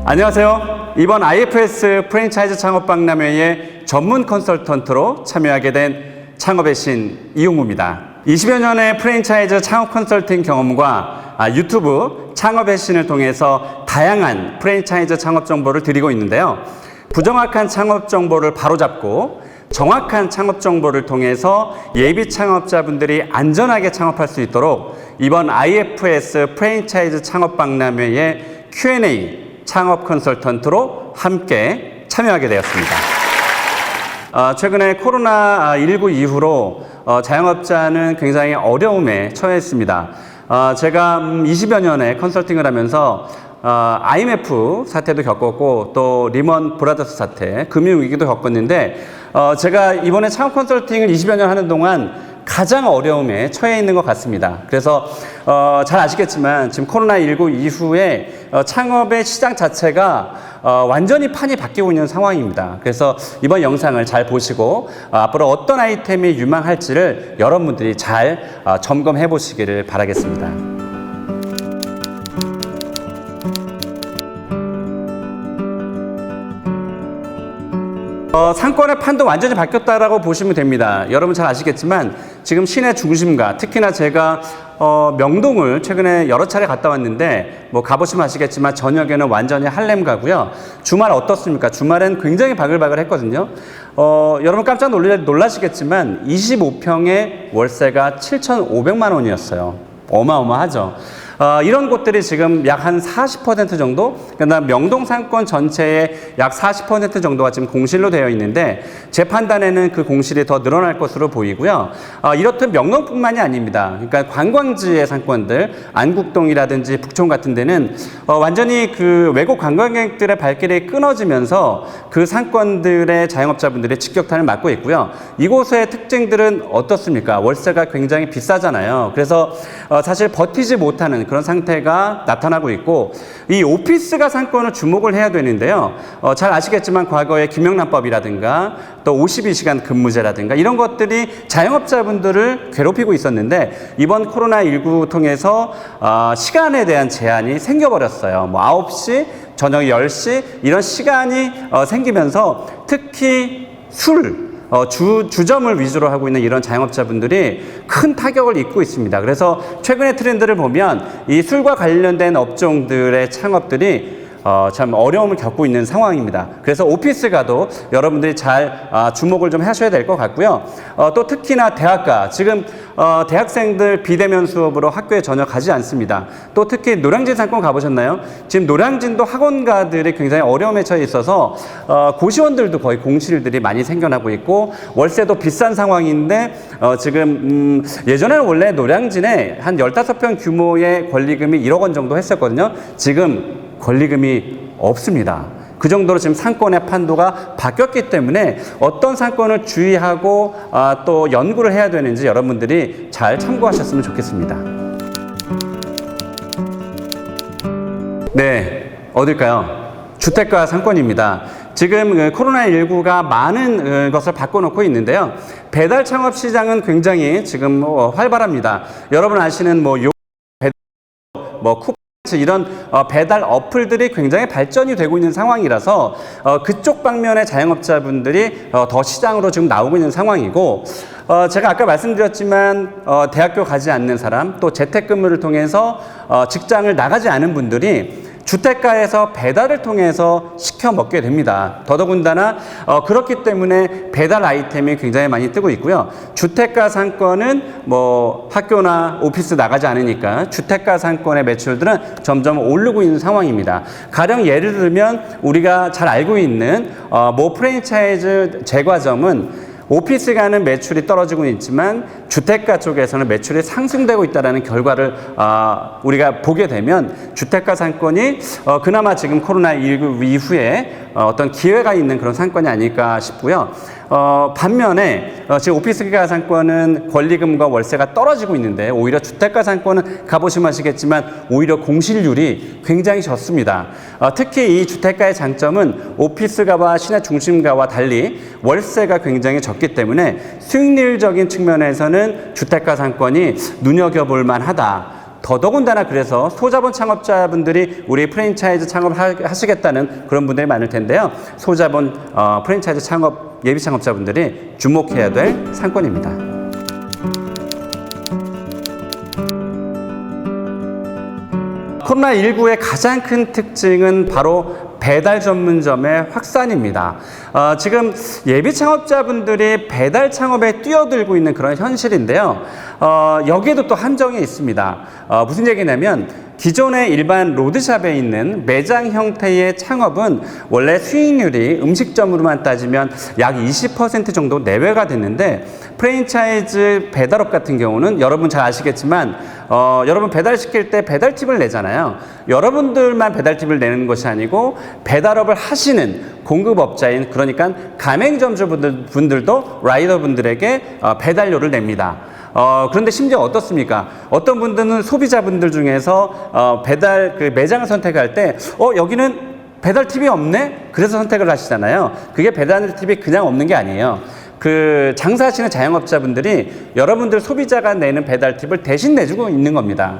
안녕하세요. 이번 IFS 프랜차이즈 창업박람회에 전문 컨설턴트로 참여하게 된 창업의 신 이용무입니다. 20여 년의 프랜차이즈 창업 컨설팅 경험과 유튜브 창업의 신을 통해서 다양한 프랜차이즈 창업 정보를 드리고 있는데요. 부정확한 창업 정보를 바로잡고 정확한 창업 정보를 통해서 예비 창업자분들이 안전하게 창업할 수 있도록 이번 IFS 프랜차이즈 창업박람회에 Q&A 창업 컨설턴트로 함께 참여하게 되었습니다. 최근에 코로나19 이후로 자영업자는 굉장히 어려움에 처했습니다. 제가 20여 년의 컨설팅을 하면서 IMF 사태도 겪었고 또 리먼 브라더스 사태, 금융위기도 겪었는데 제가 이번에 창업 컨설팅을 20여 년 하는 동안 가장 어려움에 처해 있는 것 같습니다. 그래서 잘 아시겠지만 지금 코로나19 이후에 창업의 시장 자체가 완전히 판이 바뀌고 있는 상황입니다. 그래서 이번 영상을 잘 보시고 앞으로 어떤 아이템이 유망할지를 여러분들이 잘 점검해 보시기를 바라겠습니다. 상권의 판도 완전히 바뀌었다라고 보시면 됩니다. 여러분 잘 아시겠지만 지금 시내 중심가, 특히나 제가 명동을 최근에 여러 차례 갔다 왔는데 뭐 가보시면 아시겠지만 저녁에는 완전히 할렘 가고요. 주말 어떻습니까? 주말엔 굉장히 바글바글 했거든요. 여러분 깜짝 놀라시겠지만 25평에 월세가 7,500만 원이었어요. 어마어마하죠. 이런 곳들이 지금 약 한 40% 정도, 그러니까 명동 상권 전체의 약 40% 정도가 지금 공실로 되어 있는데 제 판단에는 그 공실이 더 늘어날 것으로 보이고요. 이렇듯 명동뿐만이 아닙니다. 그러니까 관광지의 상권들, 안국동이라든지 북촌 같은 데는 완전히 그 외국 관광객들의 발길이 끊어지면서 그 상권들의 자영업자분들이 직격탄을 맞고 있고요. 이곳의 특징들은 어떻습니까? 월세가 굉장히 비싸잖아요. 그래서 사실 버티지 못하는 그런 상태가 나타나고 있고 이 오피스가 상권을 주목을 해야 되는데요. 잘 아시겠지만 과거에 김영란법이라든가 또 52시간 근무제라든가 이런 것들이 자영업자분들을 괴롭히고 있었는데 이번 코로나19 통해서 시간에 대한 제한이 생겨버렸어요. 뭐 9시, 저녁 10시 이런 시간이 생기면서 특히 주점을 위주로 하고 있는 이런 자영업자분들이 큰 타격을 입고 있습니다. 그래서 최근의 트렌드를 보면 이 술과 관련된 업종들의 창업들이 참 어려움을 겪고 있는 상황입니다. 그래서 오피스 가도 여러분들이 잘 주목을 좀 하셔야 될 것 같고요. 또 특히나 대학가, 지금 대학생들 비대면 수업으로 학교에 전혀 가지 않습니다. 또 특히 노량진 상권 가보셨나요? 지금 노량진도 학원가들이 굉장히 어려움에 처해 있어서 고시원들도 거의 공실들이 많이 생겨나고 있고 월세도 비싼 상황인데 지금 예전에는 원래 노량진에 한 15평 규모의 권리금이 1억 원 정도 했었거든요. 지금 권리금이 없습니다. 그 정도로 지금 상권의 판도가 바뀌었기 때문에 어떤 상권을 주의하고 또 연구를 해야 되는지 여러분들이 잘 참고하셨으면 좋겠습니다. 네, 어딜까요? 주택가 상권입니다. 지금 코로나19가 많은 것을 바꿔놓고 있는데요. 배달 창업 시장은 굉장히 지금 활발합니다. 여러분 아시는 쿠팡 이런 배달 어플들이 굉장히 발전이 되고 있는 상황이라서 그쪽 방면의 자영업자분들이 더 시장으로 지금 나오고 있는 상황이고 제가 아까 말씀드렸지만 대학교 가지 않는 사람 또 재택근무를 통해서 직장을 나가지 않은 분들이 주택가에서 배달을 통해서 시켜 먹게 됩니다. 더더군다나 그렇기 때문에 배달 아이템이 굉장히 많이 뜨고 있고요. 주택가 상권은 뭐 학교나 오피스 나가지 않으니까 주택가 상권의 매출들은 점점 오르고 있는 상황입니다. 가령 예를 들면 우리가 잘 알고 있는 모 프랜차이즈 제과점은 오피스가는 매출이 떨어지고 있지만 주택가 쪽에서는 매출이 상승되고 있다는 결과를 우리가 보게 되면 주택가 상권이 그나마 지금 코로나19 이후에 어떤 기회가 있는 그런 상권이 아닐까 싶고요. 반면에 지금 오피스가 상권은 권리금과 월세가 떨어지고 있는데 오히려 주택가 상권은 가보시면 아시겠지만 오히려 공실률이 굉장히 적습니다. 특히 이 주택가의 장점은 오피스가와 시내 중심가와 달리 월세가 굉장히 적기 때문에 수익률적인 측면에서는 주택가 상권이 눈여겨볼 만하다. 더더군다나 그래서 소자본 창업자분들이 우리 프랜차이즈 창업하시겠다는 그런 분들이 많을 텐데요. 소자본 프랜차이즈 창업 예비 창업자분들이 주목해야 될 상권입니다. 코로나19의 가장 큰 특징은 바로 배달 전문점의 확산입니다. 지금 예비 창업자분들이 배달 창업에 뛰어들고 있는 그런 현실인데요. 여기에도 또 한정이 있습니다. 무슨 얘기냐면 기존의 일반 로드샵에 있는 매장 형태의 창업은 원래 수익률이 음식점으로만 따지면 약 20% 정도 내외가 됐는데, 프랜차이즈 배달업 같은 경우는 여러분 잘 아시겠지만 여러분 배달시킬 때 배달팁을 내잖아요. 여러분들만 배달팁을 내는 것이 아니고 배달업을 하시는 공급업자인, 그러니까 가맹점주분들도 라이더분들에게 배달료를 냅니다. 그런데 심지어 어떻습니까? 어떤 분들은 소비자분들 중에서 배달 그 매장을 선택할 때 여기는 배달 팁이 없네? 그래서 선택을 하시잖아요. 그게 배달 팁이 그냥 없는 게 아니에요. 그 장사하시는 자영업자분들이 여러분들 소비자가 내는 배달 팁을 대신 내주고 있는 겁니다.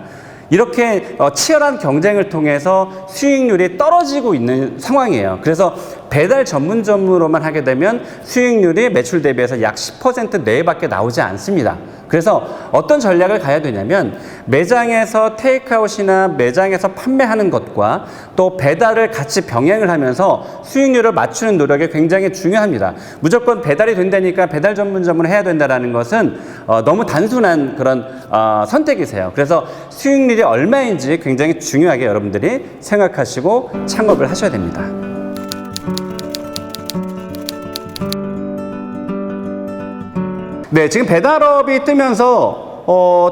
이렇게 치열한 경쟁을 통해서 수익률이 떨어지고 있는 상황이에요. 그래서 배달 전문점으로만 하게 되면 수익률이 매출 대비해서 약 10% 내외밖에 나오지 않습니다. 그래서 어떤 전략을 가야 되냐면 매장에서 테이크아웃이나 매장에서 판매하는 것과 또 배달을 같이 병행을 하면서 수익률을 맞추는 노력이 굉장히 중요합니다. 무조건 배달이 된다니까 배달 전문점을 해야 된다는 것은 너무 단순한 그런 선택이세요. 그래서 수익률이 얼마인지 굉장히 중요하게 여러분들이 생각하시고 창업을 하셔야 됩니다. 네, 지금 배달업이 뜨면서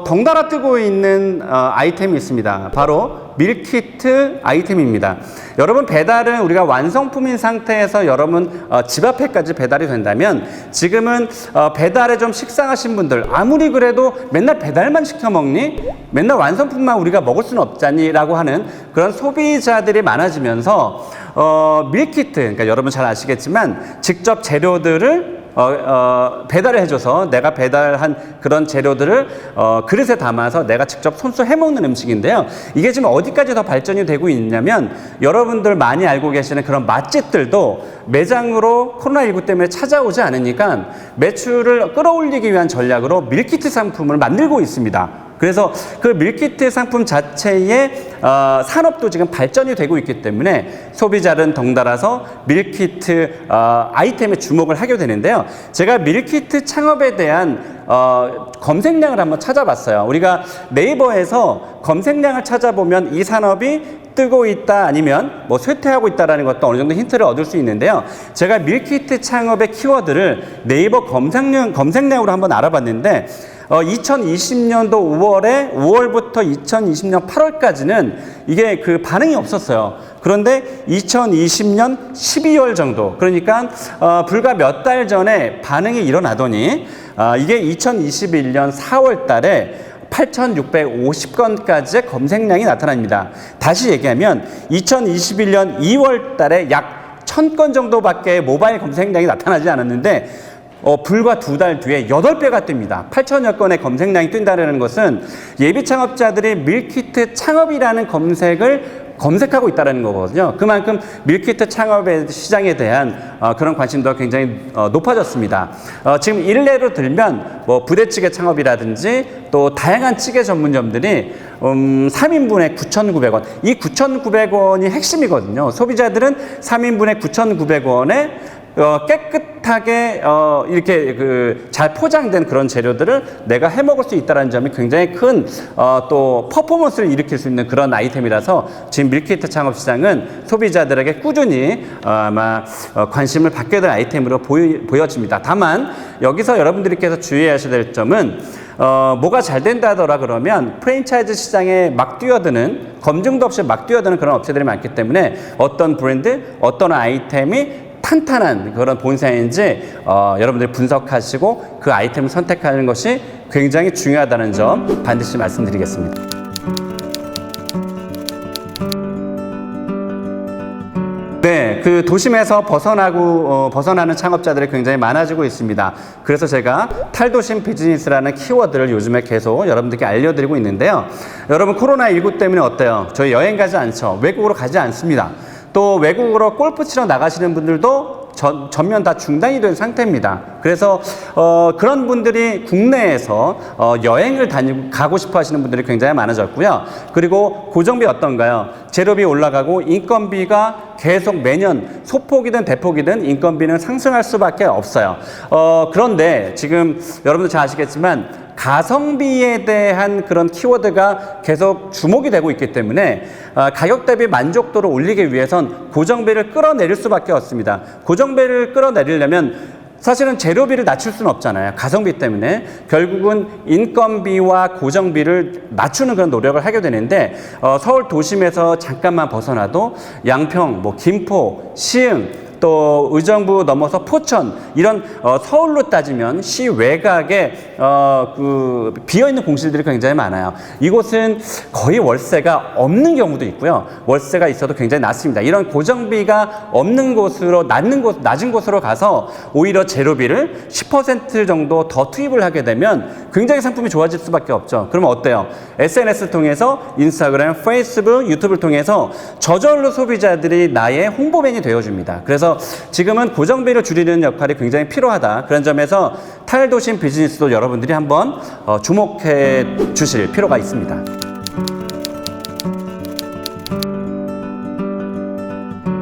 덩달아 뜨고 있는 아이템이 있습니다. 바로 밀키트 아이템입니다. 여러분, 배달은 우리가 완성품인 상태에서 여러분 집 앞에까지 배달이 된다면, 지금은 배달에 좀 식상하신 분들, 아무리 그래도 맨날 배달만 시켜 먹니? 맨날 완성품만 우리가 먹을 수는 없잖니? 라고 하는 그런 소비자들이 많아지면서 밀키트, 그러니까 여러분 잘 아시겠지만 직접 재료들을 배달을 해줘서 내가 배달한 그런 재료들을 그릇에 담아서 내가 직접 손수 해먹는 음식인데요. 이게 지금 어디까지 더 발전이 되고 있냐면, 여러분들 많이 알고 계시는 그런 맛집들도 매장으로 코로나19 때문에 찾아오지 않으니까 매출을 끌어올리기 위한 전략으로 밀키트 상품을 만들고 있습니다. 그래서 그 밀키트 상품 자체의 산업도 지금 발전이 되고 있기 때문에 소비자는 덩달아서 밀키트 아이템에 주목을 하게 되는데요. 제가 밀키트 창업에 대한 검색량을 한번 찾아봤어요. 우리가 네이버에서 검색량을 찾아보면 이 산업이 뜨고 있다, 아니면 뭐 쇠퇴하고 있다라는 것도 어느 정도 힌트를 얻을 수 있는데요. 제가 밀키트 창업의 키워드를 네이버 검색량으로 한번 알아봤는데 2020년도 5월부터 2020년 8월까지는 이게 그 반응이 없었어요. 그런데 2020년 12월 정도, 그러니까 불과 몇 달 전에 반응이 일어나더니 이게 2021년 4월 달에 8,650건까지의 검색량이 나타납니다. 다시 얘기하면 2021년 2월 달에 약 1,000건 정도밖에 모바일 검색량이 나타나지 않았는데 불과 2달 뒤에 8배가 뜹니다. 8천여 건의 검색량이 뜬다는 것은 예비 창업자들이 밀키트 창업이라는 검색하고 있다는 거거든요. 그만큼 밀키트 창업의 시장에 대한 그런 관심도가 굉장히 높아졌습니다. 지금 일례로 들면 뭐 부대찌개 창업이라든지 또 다양한 찌개 전문점들이 3인분에 9,900원, 이 9,900원이 핵심이거든요. 소비자들은 3인분에 9,900원에 깨끗하게 이렇게 잘 포장된 그런 재료들을 내가 해 먹을 수 있다는 점이 굉장히 큰 또 퍼포먼스를 일으킬 수 있는 그런 아이템이라서 지금 밀키트 창업 시장은 소비자들에게 꾸준히 아마 관심을 받게 될 아이템으로 보여집니다. 다만 여기서 여러분들께서 주의하셔야 될 점은 뭐가 잘 된다더라 그러면 프랜차이즈 시장에 막 뛰어드는, 검증도 없이 막 뛰어드는 그런 업체들이 많기 때문에 어떤 브랜드, 어떤 아이템이 탄탄한 그런 본사인지 여러분들이 분석하시고 그 아이템을 선택하는 것이 굉장히 중요하다는 점 반드시 말씀드리겠습니다. 네, 그 도심에서 벗어나는 창업자들이 굉장히 많아지고 있습니다. 그래서 제가 탈도심 비즈니스라는 키워드를 요즘에 계속 여러분들께 알려드리고 있는데요. 여러분 코로나19 때문에 어때요? 저희 여행 가지 않죠. 외국으로 가지 않습니다. 또 외국으로 골프 치러 나가시는 분들도 전면 다 중단이 된 상태입니다. 그래서 그런 분들이 국내에서 여행을 가고 싶어 하시는 분들이 굉장히 많아졌고요. 그리고 고정비 어떤가요? 재료비 올라가고 인건비가 계속 매년 소폭이든 대폭이든 인건비는 상승할 수밖에 없어요. 그런데 지금 여러분들 잘 아시겠지만 가성비에 대한 그런 키워드가 계속 주목이 되고 있기 때문에 가격 대비 만족도를 올리기 위해선 고정비를 끌어내릴 수밖에 없습니다. 고정비를 끌어내리려면 사실은 재료비를 낮출 수는 없잖아요. 가성비 때문에. 결국은 인건비와 고정비를 낮추는 그런 노력을 하게 되는데 서울 도심에서 잠깐만 벗어나도 양평, 김포, 시흥, 또 의정부 넘어서 포천 이런 서울로 따지면 시 외곽에 그 비어있는 공실들이 굉장히 많아요. 이곳은 거의 월세가 없는 경우도 있고요. 월세가 있어도 굉장히 낮습니다. 이런 고정비가 없는 곳으로 낮은 곳으로 가서 오히려 재료비를 10% 정도 더 투입을 하게 되면 굉장히 상품이 좋아질 수밖에 없죠. 그러면 어때요? SNS 통해서 인스타그램, 페이스북, 유튜브를 통해서 저절로 소비자들이 나의 홍보맨이 되어줍니다. 그래서 지금은 고정비를 줄이는 역할이 굉장히 필요하다. 그런 점에서 탈도심 비즈니스도 여러분들이 한번 주목해 주실 필요가 있습니다.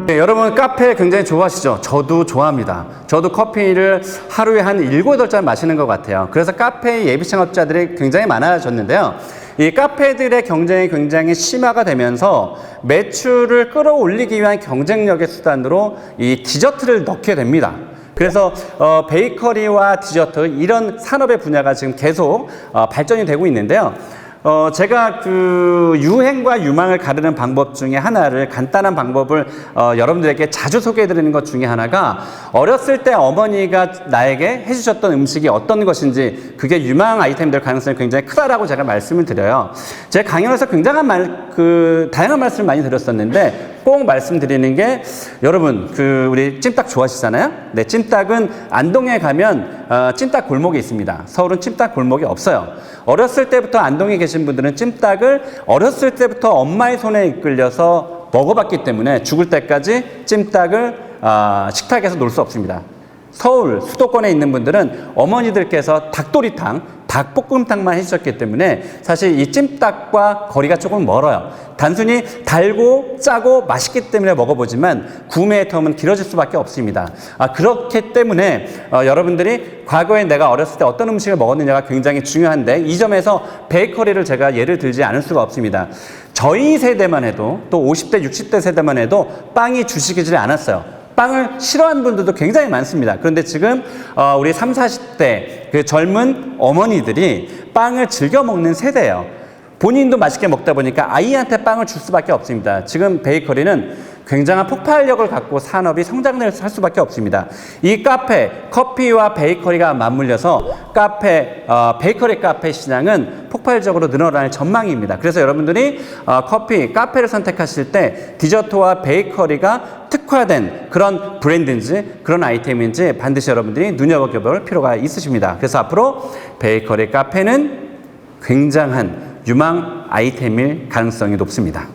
네, 여러분 카페 굉장히 좋아하시죠? 저도 좋아합니다. 저도 커피를 하루에 한 7, 8잔 마시는 것 같아요. 그래서 카페 예비 창업자들이 굉장히 많아졌는데요. 이 카페들의 경쟁이 굉장히 심화가 되면서 매출을 끌어올리기 위한 경쟁력의 수단으로 이 디저트를 넣게 됩니다. 그래서 베이커리와 디저트 이런 산업의 분야가 지금 계속 발전이 되고 있는데요. 제가 그 유행과 유망을 가르는 방법 중에 하나를 간단한 방법을 여러분들에게 자주 소개해 드리는 것 중에 하나가 어렸을 때 어머니가 나에게 해주셨던 음식이 어떤 것인지 그게 유망 아이템이 될 가능성이 굉장히 크다라고 제가 말씀을 드려요. 제 강연에서 굉장한 다양한 말씀을 많이 드렸었는데 꼭 말씀드리는 게 여러분 우리 찜닭 좋아하시잖아요? 네, 찜닭은 안동에 가면 찜닭 골목이 있습니다. 서울은 찜닭 골목이 없어요. 어렸을 때부터 안동에 계신 분들은 찜닭을 어렸을 때부터 엄마의 손에 이끌려서 먹어봤기 때문에 죽을 때까지 찜닭을 식탁에서 놓을 수 없습니다. 서울 수도권에 있는 분들은 어머니들께서 닭도리탕, 닭볶음탕만 해주셨기 때문에 사실 이 찜닭과 거리가 조금 멀어요. 단순히 달고 짜고 맛있기 때문에 먹어보지만 구매의 텀은 길어질 수밖에 없습니다. 그렇기 때문에 여러분들이 과거에 내가 어렸을 때 어떤 음식을 먹었느냐가 굉장히 중요한데 이 점에서 베이커리를 제가 예를 들지 않을 수가 없습니다. 저희 세대만 해도 또 50대, 60대 세대만 해도 빵이 주식이지 않았어요. 빵을 싫어하는 분들도 굉장히 많습니다. 그런데 지금 우리 30, 40대 그 젊은 어머니들이 빵을 즐겨 먹는 세대예요. 본인도 맛있게 먹다 보니까 아이한테 빵을 줄 수밖에 없습니다. 지금 베이커리는 굉장한 폭발력을 갖고 산업이 성장을 할 수밖에 없습니다. 이 커피와 베이커리가 맞물려서 베이커리 카페 시장은 폭발적으로 늘어날 전망입니다. 그래서 여러분들이 카페를 선택하실 때 디저트와 베이커리가 특화된 그런 브랜드인지 그런 아이템인지 반드시 여러분들이 눈여겨볼 필요가 있으십니다. 그래서 앞으로 베이커리 카페는 굉장한 유망 아이템일 가능성이 높습니다.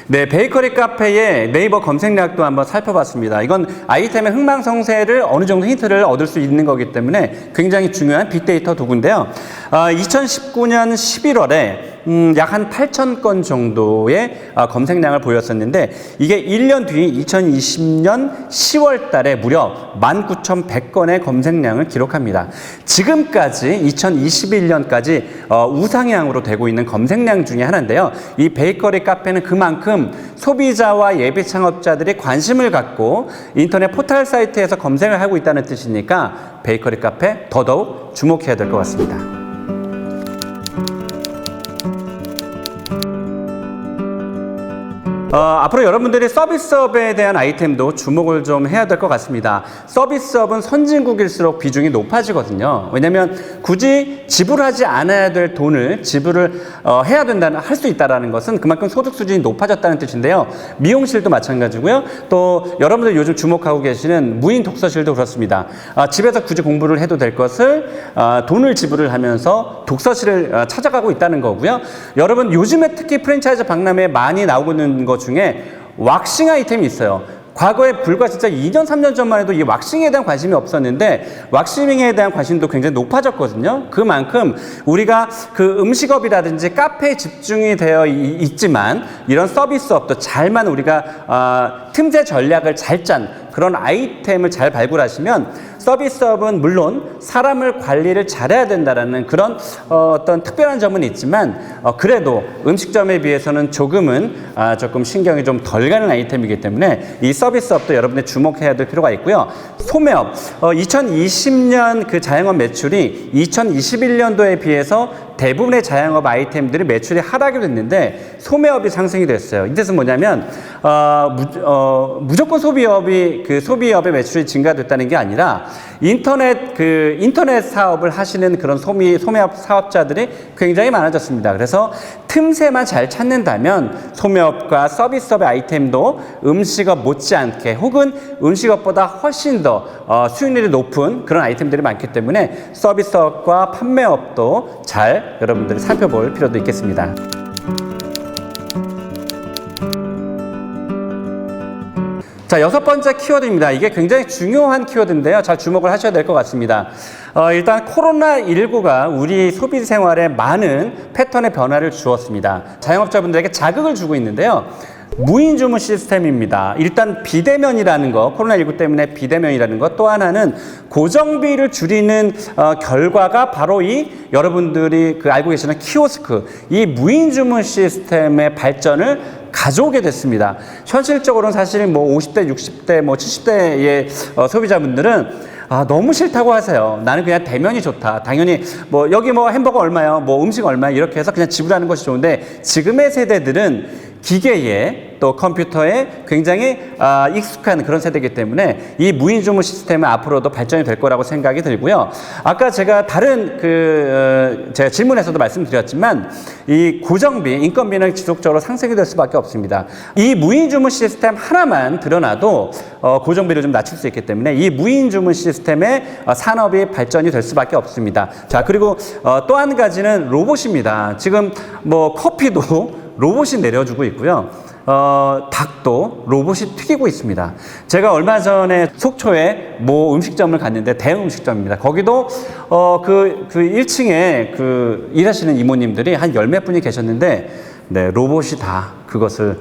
네, 베이커리 카페의 네이버 검색량도 한번 살펴봤습니다. 이건 아이템의 흥망성쇠를 어느 정도 힌트를 얻을 수 있는 거기 때문에 굉장히 중요한 빅데이터 도구인데요. 2019년 11월에 약 한 8,000건 정도의 검색량을 보였었는데 이게 1년 뒤 2020년 10월 달에 무려 19,100건의 검색량을 기록합니다. 지금까지 2021년까지 우상향으로 되고 있는 검색량 중에 하나인데요. 이 베이커리 카페는 그만큼 소비자와 예비 창업자들이 관심을 갖고 인터넷 포털 사이트에서 검색을 하고 있다는 뜻이니까 베이커리 카페 더더욱 주목해야 될 것 같습니다. 앞으로 여러분들이 서비스업에 대한 아이템도 주목을 좀 해야 될 것 같습니다. 서비스업은 선진국일수록 비중이 높아지거든요. 왜냐하면 굳이 지불하지 않아야 될 돈을 지불을 해야 된다는, 할 수 있다는 것은 그만큼 소득 수준이 높아졌다는 뜻인데요. 미용실도 마찬가지고요. 또 여러분들 요즘 주목하고 계시는 무인 독서실도 그렇습니다. 집에서 굳이 공부를 해도 될 것을 돈을 지불을 하면서 독서실을 찾아가고 있다는 거고요. 여러분 요즘에 특히 프랜차이즈 박람회에 많이 나오고 있는 것 중에 왁싱 아이템이 있어요. 과거에 불과 진짜 2년, 3년 전만 해도 이 왁싱에 대한 관심이 없었는데 왁싱에 대한 관심도 굉장히 높아졌거든요. 그만큼 우리가 그 음식업이라든지 카페에 집중이 되어 있지만 이런 서비스업도 잘만 우리가 틈새 전략을 잘 짠 그런 아이템을 잘 발굴하시면 서비스업은 물론 사람을 관리를 잘해야 된다라는 그런 어떤 특별한 점은 있지만 그래도 음식점에 비해서는 조금은 조금 신경이 좀 덜 가는 아이템이기 때문에 이 서비스업도 여러분들 주목해야 될 필요가 있고요. 소매업 2020년 그 자영업 매출이 2021년도에 비해서 대부분의 자영업 아이템들이 매출이 하락이 됐는데 소매업이 상승이 됐어요. 이 뜻은 뭐냐면 무조건 소비업의 매출이 증가됐다는 게 아니라 인터넷 사업을 하시는 그런 소매업 사업자들이 굉장히 많아졌습니다. 그래서 틈새만 잘 찾는다면 소매업과 서비스업의 아이템도 음식업 못지않게 혹은 음식업보다 훨씬 더 수익률이 높은 그런 아이템들이 많기 때문에 서비스업과 판매업도 잘 여러분들이 살펴볼 필요도 있겠습니다. 자, 6번째 키워드입니다. 이게 굉장히 중요한 키워드인데요. 잘 주목을 하셔야 될 것 같습니다. 일단 코로나19가 우리 소비 생활에 많은 패턴의 변화를 주었습니다. 자영업자분들에게 자극을 주고 있는데요. 무인 주문 시스템입니다. 일단 비대면이라는 거, 코로나19 때문에 비대면이라는 것, 또 하나는 고정비를 줄이는 결과가 바로 이 여러분들이 알고 계시는 키오스크, 이 무인 주문 시스템의 발전을 가져오게 됐습니다. 현실적으로는 사실 뭐 50대, 60대, 뭐 70대의 소비자분들은 너무 싫다고 하세요. 나는 그냥 대면이 좋다. 당연히 뭐 여기 뭐 햄버거 얼마요? 뭐 음식 얼마요? 이렇게 해서 그냥 지불하는 것이 좋은데 지금의 세대들은 기계에 또 컴퓨터에 굉장히 익숙한 그런 세대이기 때문에 이 무인 주문 시스템은 앞으로도 발전이 될 거라고 생각이 들고요. 아까 제가 다른 제가 질문에서도 말씀드렸지만 이 고정비, 인건비는 지속적으로 상승이 될 수밖에 없습니다. 이 무인 주문 시스템 하나만 드러나도 고정비를 좀 낮출 수 있기 때문에 이 무인 주문 시스템의 산업이 발전이 될 수밖에 없습니다. 자, 그리고 또 한 가지는 로봇입니다. 지금 뭐 커피도 로봇이 내려주고 있고요. 닭도 로봇이 튀기고 있습니다. 제가 얼마 전에 속초에 모 음식점을 갔는데 대형 음식점입니다. 거기도 그 1층에 일하시는 이모님들이 한 10몇 분이 계셨는데 네, 로봇이 다 그것을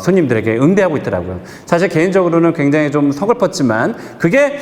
손님들에게 응대하고 있더라고요. 사실 개인적으로는 굉장히 좀 서글펐지만 그게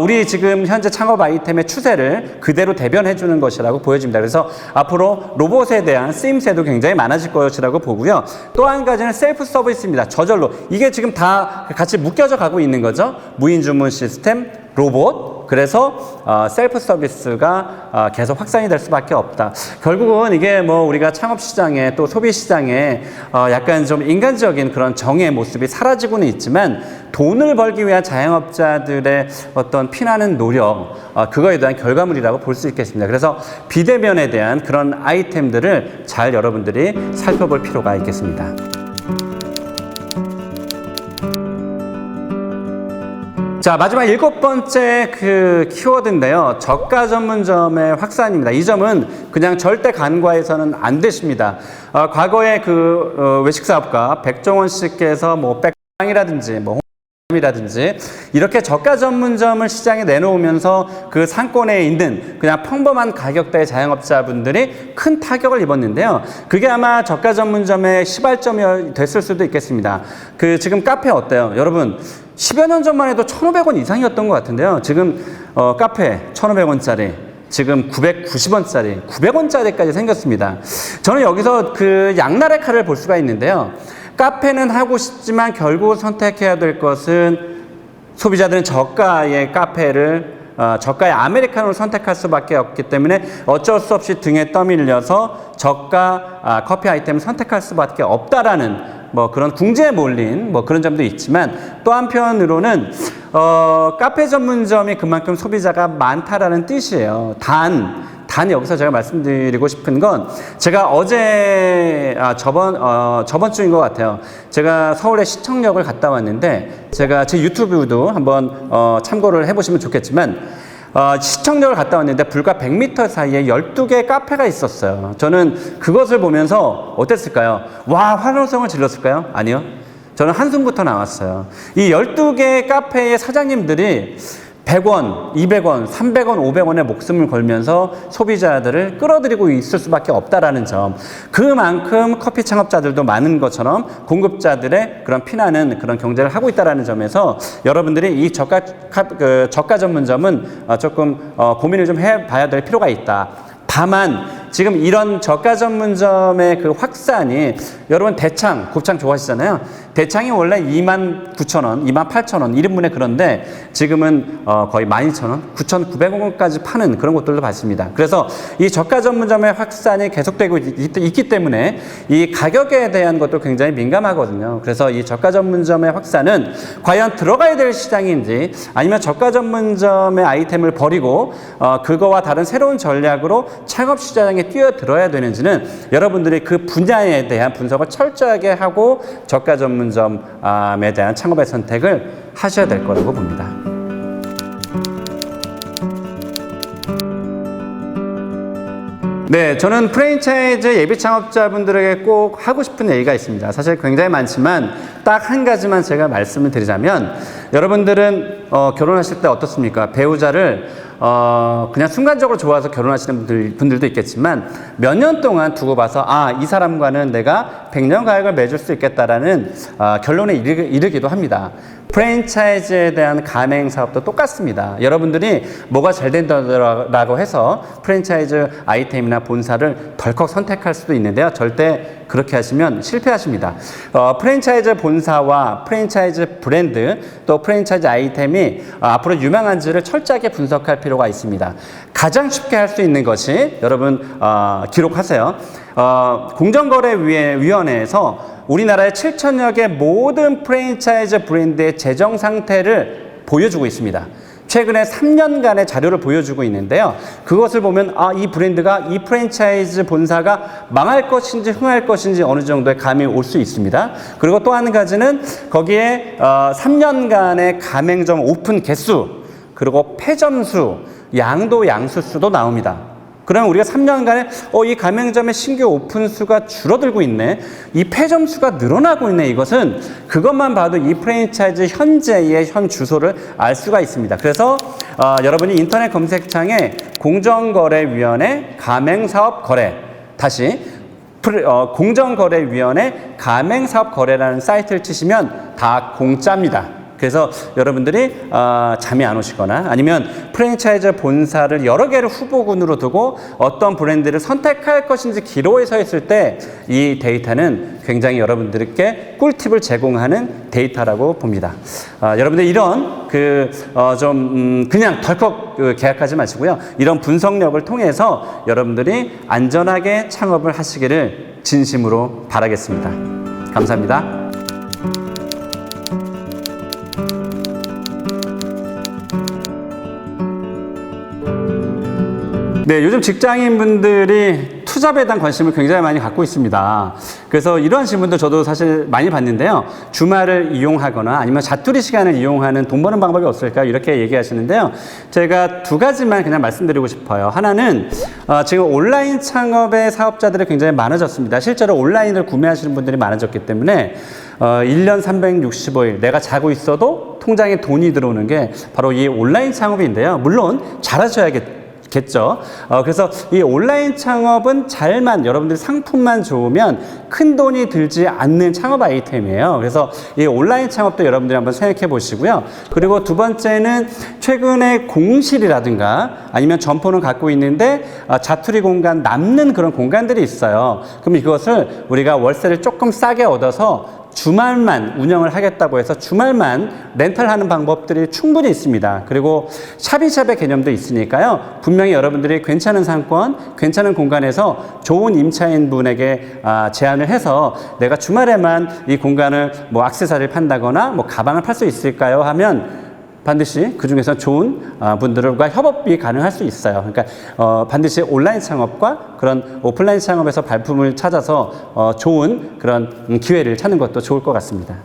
우리 지금 현재 창업 아이템의 추세를 그대로 대변해 주는 것이라고 보여집니다. 그래서 앞으로 로봇에 대한 쓰임새도 굉장히 많아질 것이라고 보고요. 또 한 가지는 셀프 서비스입니다. 저절로 이게 지금 다 같이 묶여져 가고 있는 거죠. 무인 주문 시스템, 로봇, 그래서 셀프 서비스가 계속 확산이 될 수밖에 없다. 결국은 이게 뭐 우리가 창업 시장에 또 소비 시장에 약간 좀 인간적인 그런 정의 모습이 사라지고는 있지만 돈을 벌기 위한 자영업자들의 어떤 피나는 노력, 그거에 대한 결과물이라고 볼 수 있겠습니다. 그래서 비대면에 대한 그런 아이템들을 잘 여러분들이 살펴볼 필요가 있겠습니다. 자, 마지막 7번째 키워드인데요. 저가 전문점의 확산입니다. 이 점은 그냥 절대 간과해서는 안 되십니다. 과거에 외식사업가 백종원 씨께서 뭐 백빵이라든지 뭐 이라든지 이렇게 저가 전문점을 시장에 내놓으면서 그 상권에 있는 그냥 평범한 가격대의 자영업자분들이 큰 타격을 입었는데요. 그게 아마 저가 전문점의 시발점이 됐을 수도 있겠습니다. 지금 카페 어때요? 여러분 10여 년 전만 해도 1,500원 이상이었던 것 같은데요. 지금 카페 1,500원짜리 지금 990원짜리, 900원짜리까지 생겼습니다. 저는 여기서 양날의 칼을 볼 수가 있는데요. 카페는 하고 싶지만 결국 선택해야 될 것은 소비자들은 저가의 저가의 아메리카노를 선택할 수밖에 없기 때문에 어쩔 수 없이 등에 떠밀려서 저가 커피 아이템을 선택할 수밖에 없다라는 뭐 그런 궁지에 몰린 뭐 그런 점도 있지만 또 한편으로는 카페 전문점이 그만큼 소비자가 많다라는 뜻이에요. 단 여기서 제가 말씀드리고 싶은 건 제가 어제 저번 주인 것 같아요. 제가 서울의 시청역을 갔다 왔는데 제가 제 유튜브도 한번 참고를 해보시면 좋겠지만 시청역을 갔다 왔는데 불과 100m 사이에 12개의 카페가 있었어요. 저는 그것을 보면서 어땠을까요? 와, 환호성을 질렀을까요? 아니요. 저는 한숨부터 나왔어요. 이 12개의 카페의 사장님들이 100원, 200원, 300원, 500원의 목숨을 걸면서 소비자들을 끌어들이고 있을 수밖에 없다라는 점. 그만큼 커피 창업자들도 많은 것처럼 공급자들의 그런 피나는 그런 경쟁을 하고 있다라는 점에서 여러분들이 이 저가 전문점은 조금 고민을 좀 해봐야 될 필요가 있다. 다만 지금 이런 저가 전문점의 그 확산이 여러분 대창, 곱창 좋아하시잖아요. 대창이 원래 29,000원, 28,000원 1인분에 그런데 지금은 거의 12,000원, 9,900원까지 파는 그런 곳들도 봤습니다. 그래서 이 저가 전문점의 확산이 계속되고 있기 때문에 이 가격에 대한 것도 굉장히 민감하거든요. 그래서 이 저가 전문점의 확산은 과연 들어가야 될 시장인지 아니면 저가 전문점의 아이템을 버리고 그거와 다른 새로운 전략으로 창업 시장에 뛰어들어야 되는지는 여러분들이 그 분야에 대한 분석을 철저하게 하고 저가 전문점에 대한 창업의 선택을 하셔야 될 거라고 봅니다. 네, 저는 프랜차이즈 예비 창업자분들에게 꼭 하고 싶은 얘기가 있습니다. 사실 굉장히 많지만 딱 한 가지만 제가 말씀을 드리자면 여러분들은 결혼하실 때 어떻습니까? 배우자를 그냥 순간적으로 좋아서 결혼하시는 분들도 있겠지만 몇 년 동안 두고 봐서 이 사람과는 내가 100년 가약을 맺을 수 있겠다라는 결론에 이르기도 합니다. 프랜차이즈에 대한 가맹 사업도 똑같습니다. 여러분들이 뭐가 잘 된다고 해서 프랜차이즈 아이템이나 본사를 덜컥 선택할 수도 있는데요. 절대 그렇게 하시면 실패하십니다. 프랜차이즈 본사와 프랜차이즈 브랜드 또 프랜차이즈 아이템이 앞으로 유망한지를 철저하게 분석할 필요가 있습니다. 가장 쉽게 할 수 있는 것이 여러분 기록하세요. 공정거래위원회에서 우리나라의 7천여 개 모든 프랜차이즈 브랜드의 재정 상태를 보여주고 있습니다. 최근에 3년간의 자료를 보여주고 있는데요. 그것을 보면 이 브랜드가 이 프랜차이즈 본사가 망할 것인지 흥할 것인지 어느 정도의 감이 올 수 있습니다. 그리고 또 한 가지는 거기에 3년간의 가맹점 오픈 개수 그리고 폐점수, 양도 양수수도 나옵니다. 그러면 우리가 3년간에 이 가맹점의 신규 오픈 수가 줄어들고 있네. 이 폐점 수가 늘어나고 있네. 이것은 그것만 봐도 이 프랜차이즈 현재의 현 주소를 알 수가 있습니다. 그래서 여러분이 인터넷 검색창에 공정거래위원회 가맹사업 거래 다시 공정거래위원회 가맹사업 거래라는 사이트를 치시면 다 공짜입니다. 그래서 여러분들이 잠이 안 오시거나 아니면 프랜차이즈 본사를 여러 개를 후보군으로 두고 어떤 브랜드를 선택할 것인지 기로에 서 있을 때 이 데이터는 굉장히 여러분들께 꿀팁을 제공하는 데이터라고 봅니다. 여러분들 이런 그냥 덜컥 계약하지 마시고요. 이런 분석력을 통해서 여러분들이 안전하게 창업을 하시기를 진심으로 바라겠습니다. 감사합니다. 네, 요즘 직장인분들이 투잡에 대한 관심을 굉장히 많이 갖고 있습니다. 그래서 이러한 질문도 저도 사실 많이 봤는데요. 주말을 이용하거나 아니면 자투리 시간을 이용하는 돈 버는 방법이 없을까 이렇게 얘기하시는데요. 제가 두 가지만 그냥 말씀드리고 싶어요. 하나는 지금 온라인 창업의 사업자들이 굉장히 많아졌습니다. 실제로 온라인을 구매하시는 분들이 많아졌기 때문에 1년 365일 내가 자고 있어도 통장에 돈이 들어오는 게 바로 이 온라인 창업인데요. 물론 잘하셔야겠죠. 그래서 이 온라인 창업은 여러분들이 상품만 좋으면 큰 돈이 들지 않는 창업 아이템이에요. 그래서 이 온라인 창업도 여러분들이 한번 생각해 보시고요. 그리고 두 번째는 최근에 공실이라든가 아니면 점포는 갖고 있는데 자투리 공간 남는 그런 공간들이 있어요. 그럼 이것을 우리가 월세를 조금 싸게 얻어서 주말만 운영을 하겠다고 해서 주말만 렌탈하는 방법들이 충분히 있습니다. 그리고 샵인샵의 개념도 있으니까요. 분명히 여러분들이 괜찮은 상권, 괜찮은 공간에서 좋은 임차인 분에게 제안을 해서 내가 주말에만 이 공간을 뭐 액세서리를 판다거나 뭐 가방을 팔 수 있을까요? 하면 반드시 그 중에서 좋은 분들과 협업이 가능할 수 있어요. 그러니까 반드시 온라인 창업과 그런 오프라인 창업에서 발품을 찾아서 좋은 그런 기회를 찾는 것도 좋을 것 같습니다.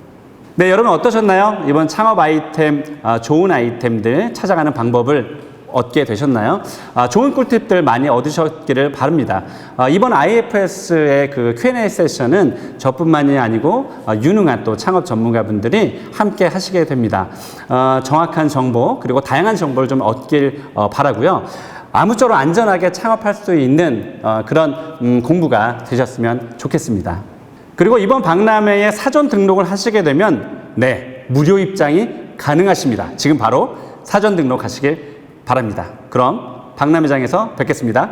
네, 여러분 어떠셨나요? 이번 창업 아이템, 좋은 아이템들 찾아가는 방법을 얻게 되셨나요? 좋은 꿀팁들 많이 얻으셨기를 바랍니다. 이번 IFS의 그 Q&A 세션은 저뿐만이 아니고 유능한 또 창업 전문가분들이 함께 하시게 됩니다. 정확한 정보 그리고 다양한 정보를 좀 얻길 바라고요. 아무쪼록 안전하게 창업할 수 있는 그런 공부가 되셨으면 좋겠습니다. 그리고 이번 박람회에 사전 등록을 하시게 되면 네, 무료 입장이 가능하십니다. 지금 바로 사전 등록하시길 바랍니다. 그럼 박람회장에서 뵙겠습니다.